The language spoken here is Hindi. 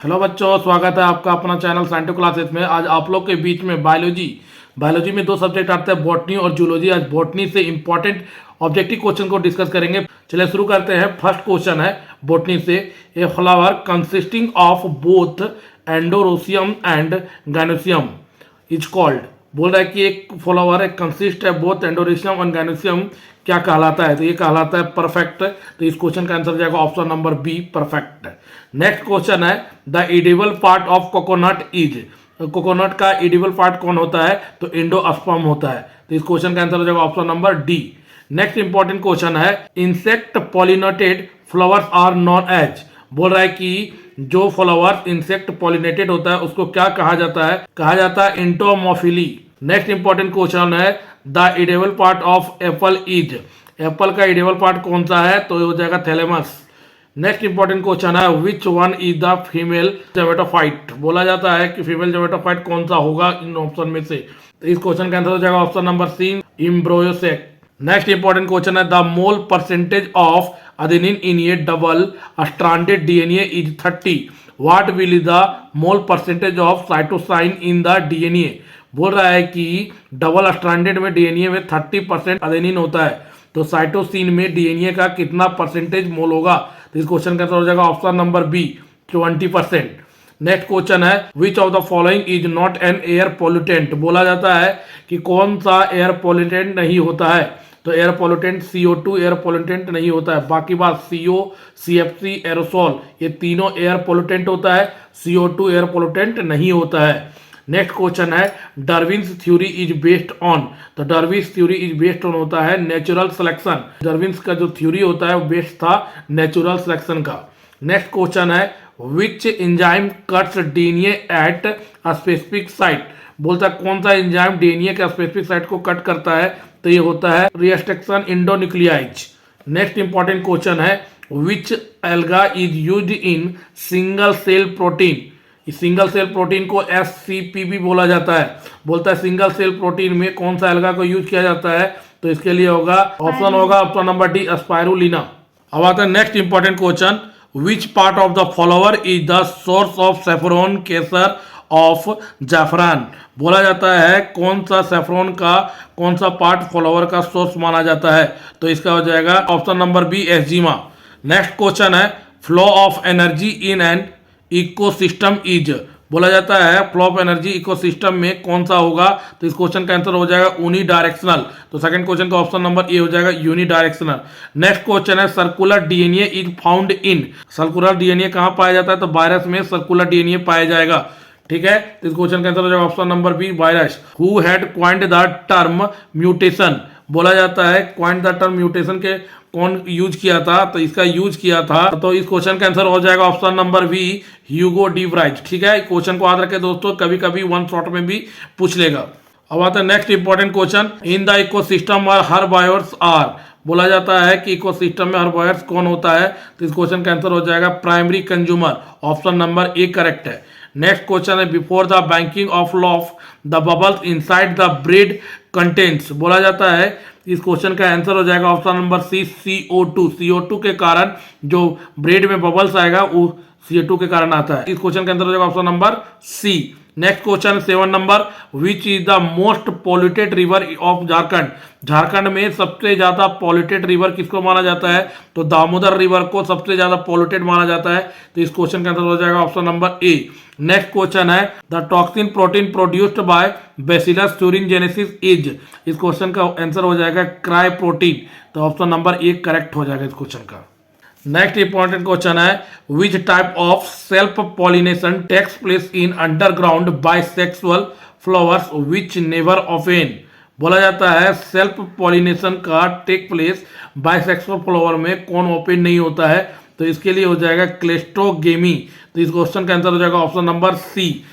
हेलो बच्चों, स्वागत है आपका अपना चैनल साइंटिफिक क्लासेस में। आज आप लोग के बीच में बायोलॉजी में दो सब्जेक्ट आते हैं, बॉटनी और जूलॉजी। आज बॉटनी से इंपॉर्टेंट ऑब्जेक्टिव क्वेश्चन को डिस्कस करेंगे। चलिए शुरू करते हैं। फर्स्ट क्वेश्चन है बॉटनी से, a flower consisting of both androecium and gynoecium is called. बोल रहा है कि एक फ्लावर एक कंसिस्ट है बोथ एंडोरेशियम और गायनोसियम, क्या कहलाता है? तो ये कहलाता है परफेक्ट। तो इस क्वेश्चन का आंसर जाएगा option number B, perfect. Next question है, the edible part of coconut is. Coconut का एडिबल पार्ट कौन होता है? तो एंडोस्पर्म होता है। तो इस क्वेश्चन का आंसर हो जाएगा option number D. Next important question है, insect pollinated flowers are known as. बोल रहा है कि जो फ्लावर्स इंसेक्ट पॉलिनेटेड होता है उसको क्या कहा जाता है? कहा जाता है एंटोमोफिली। नेक्स्ट इंपॉर्टेंट क्वेश्चन है, the edible part of Apple is. Apple का एडिबल पार्ट कौन सा है? तो ये हो जाएगा थैलेमस। नेक्स्ट इंपॉर्टेंट क्वेश्चन है, which one is the female gametophyte. बोला जाता है कि फीमेल जेमेटोफाइट कौन सा होगा इन ऑप्शन में से? तो इस क्वेश्चन का आंसर हो जाएगा option number C, embryo sac. Next important question है, the mole percentage of adenine in a double stranded DNA is 30. What will the mole percentage of cytosine in the DNA? बोल रहा है कि डबल स्ट्रैंडेड में डीएनए में 30% अडेनिन होता है, तो साइटोसिन में डीएनए का कितना परसेंटेज मोल होगा? तो इस क्वेश्चन का आंसर हो जाएगा option number B, 20%। Next question है, which of the following is not an air pollutant. बोला जाता है कि कौन सा एयर पोल्यूटेंट नहीं होता है? तो air pollutant CO2 air pollutant नहीं होता है। बाकी बात CO, CFC, एरोसोल, ये तीनों एयर पोल्यूटेंट होता है, CO2 एयर पोल्यूटेंट नहीं होता है। नेक्स्ट क्वेश्चन है, Darwin's theory is based on. तो Darwin's theory is based on होता है नेचुरल सिलेक्शन। डार्विन्स का जो थ्योरी होता है वो बेस्ड था नेचुरल सिलेक्शन का। नेक्स्ट क्वेश्चन है, which enzyme cuts DNA at a specific site. बोलता है कौन सा एंजाइम डीएनए के स्पेसिफिक साइट को कट करता है? तो ये होता है restriction endonuclease. Next important question है, which alga is used in single cell protein. इस सिंगल सेल प्रोटीन को SCP भी बोला जाता है। बोलता है सिंगल सेल प्रोटीन में कौन सा एल्गा को यूज किया जाता है? तो इसके लिए होगा ऑप्शन नंबर डी, स्पाइरुलिना। अब आता है next important question, which part of the flower is the source of saffron, केसर ऑफ जाफरान। बोला जाता है कौन सा सेफ्रॉन का कौन सा पार्ट फॉलोवर का सोर्स माना जाता है? तो इसका हो जाएगा option number B, stigma. Next question है, flow of energy in an ecosystem is. बोला जाता है फ्लो ऑफ एनर्जी इकोसिस्टम में कौन सा होगा? तो इस क्वेश्चन का आंसर हो जाएगा यूनिडायरेक्शनल। तो सेकंड क्वेश्चन का ऑप्शन नंबर ए हो जाएगा यूनिडायरेक्शनल। नेक्स्ट क्वेश्चन है, circular DNA is found in. Circular DNA कहां पाया जाता है? तो वायरस में सर्कुलर डीएनए पाया जाएगा। ठीक है, तो इस क्वेश्चन का आंसर हो जाएगा option number B, virus. Who had coined the term mutation. बोला जाता है क्वाइंड द टर्म म्यूटेशन के कौन यूज किया था? तो इसका यूज किया था, तो इस क्वेश्चन का आंसर हो जाएगा option number B, Hugo de Vries. ठीक है, क्वेश्चन को याद रखें दोस्तों, कभी कभी वन शॉट में भी पूछ लेगा। अब आता है next important question, in the ecosystem और हर्बायोर्स आर। बोला जाता है कि इकोसिस्टम में हर्बायोर्स कौन होता है? तो इस क्वेश्चन का आंसर हो जाएगा primary consumer. Option number A correct है। नेक्स्ट क्वेश्चन है, before the banking of loaf the bubbles inside the bread contents. बोला जाता है इस क्वेश्चन का आंसर हो जाएगा ऑप्शन नंबर सी, CO2। CO2 के कारण जो ब्रेड में बबल्स आएगा वो CO2 के कारण आता है। इस क्वेश्चन का आंसर हो जाएगा option number C. Next question 7 number, which is the most polluted river of Jharkhand. Jharkhand में सबसे ज्यादा पॉल्यूटेड रिवर किसको माना जाता है? तो दामोदर रिवर को सबसे ज्यादा पॉल्यूटेड माना जाता है। तो इस क्वेश्चन का आंसर हो जाएगा option number A. Next question है, the toxin protein produced by Bacillus thuringiensis is. इस क्वेश्चन का आंसर हो जाएगा क्राई प्रोटीन। तो ऑप्शन नंबर ए करेक्ट हो जाएगा इस क्वेश्चन का। नेक्स्ट इंपॉर्टेंट क्वेश्चन है, which type of self pollination takes place in underground bisexual flowers which never open. बोला जाता है सेल्फ पॉलिनेशन का टेक प्लेस बाइसेक्सुअल फ्लावर में कौन ओपन नहीं होता है? तो इसके लिए हो जाएगा क्लेस्टोगेमी। तो इस क्वेश्चन का आंसर हो जाएगा ऑप्शन नंबर सी,